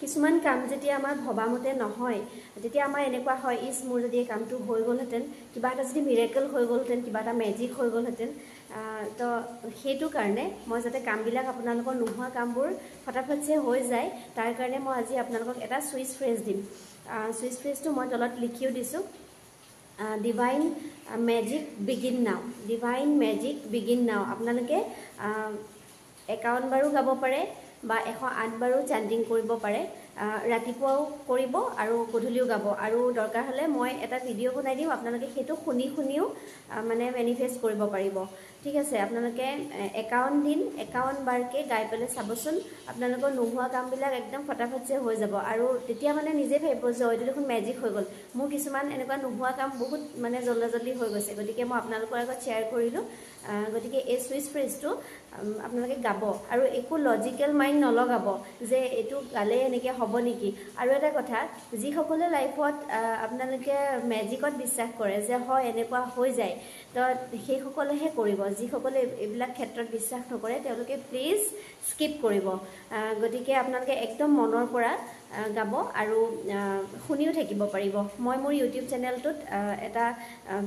কিছুমান কাম যেতিয়া আমাৰ ভবামতে নহয় তেতিয়া আমাৰ এনেকুৱা হয় ইস মোৰ যদি এই কামটো হৈ গ'লহেঁতেন কিবা এটা যদি মিৰেকল হৈ গ'লহেঁতেন কিবা এটা মেজিক হৈ গ'লহেঁতেন তো সেইটো কাৰণে মই যাতে কামবিলাক আপোনালোকৰ নোহোৱা কামবোৰ ফটাফটছে হৈ যায় তাৰ কাৰণে মই আজি আপোনালোকক এটা সুইচ ফ্ৰেজ দিম সুইচ ফ্ৰেজটো মই তলত লিখিও দিছোঁ ডিভাইন মেজিক বিগিন নাও ডিভাইন মেজিক বিগিন নাও আপোনালোকে 51 বাৰো গাব পাৰে বা 108 বাৰো চান্টিং কৰিব পাৰে ৰাতিপুৱাও কৰিব আৰু গধূলিও গাব আৰু দৰকাৰ হ'লে মই এটা ভিডিঅ' বনাই দিম আপোনালোকে সেইটো শুনিও মানে মেনিফেষ্ট কৰিব পাৰিব ঠিক আছে আপোনালোকে 51 দিন 51 বাৰকে গাই পেলাই চাবচোন আপোনালোকৰ নোহোৱা কামবিলাক একদম ফটাফটছে হৈ যাব আৰু তেতিয়া মানে নিজে ভাবিব যে এইটো দেখোন মেজিক হৈ গ'ল মোৰ কিছুমান এনেকুৱা নোহোৱা কাম বহুত মানে জলদি হৈ গৈছে গতিকে মই আপোনালোকৰ আগত শ্বেয়াৰ কৰিলোঁ গতিকে এই সুইচ ফ্ৰেজটো আপোনালোকে গাব আৰু একো লজিকেল মাইণ্ড নলগাব যে এইটো গালে এনেকৈ হ'ব নেকি আৰু এটা কথা যিসকলে লাইফত আপোনালোকে মেজিকত বিশ্বাস কৰে যে হয় এনেকুৱা হৈ যায় তো সেইসকলেহে কৰিব যিসকলে এইবিলাক ক্ষেত্ৰত বিশ্বাস নকৰে তেওঁলোকে প্লিজ স্কিপ কৰিব গতিকে আপোনালোকে একদম মনৰ পৰা গাব আৰু শুনিও থাকিব পাৰিব মই মোৰ ইউটিউব চেনেলটোত এটা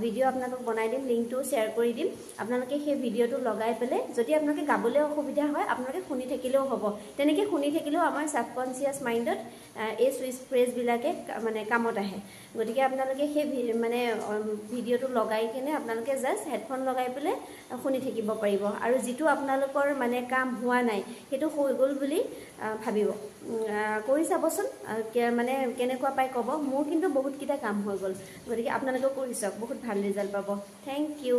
ভিডিঅ' আপোনালোকক বনাই দিম লিংকটো শ্বেয়াৰ কৰি দিম আপোনালোকে সেই ভিডিঅ'টো লগাই পেলাই যদি আপোনালোকে গাবলৈ অসুবিধা হয় আপোনালোকে শুনি থাকিলেও হ'ব তেনেকৈ শুনি থাকিলেও আমাৰ ছাবকনচিয়াছ মাইণ্ডত এই সুইচ ফ্ৰেজবিলাকে মানে কামত আহে গতিকে আপোনালোকে সেই মানে ভিডিঅ'টো লগাই কিনে আপোনালোকে জাষ্ট হেডফোন লগাই পেলাই শুনি থাকিব পাৰিব আৰু যিটো আপোনালোকৰ মানে কাম হোৱা নাই সেইটো হৈ গ'ল বুলি ভাবিব কৰি চাবচোন মানে কেনেকুৱা পাই ক'ব মোৰ কিন্তু বহুতকেইটা কাম হৈ গ'ল গতিকে আপোনালোকেও কৰি চাওক বহুত ভাল ৰিজাল্ট পাব থেংক ইউ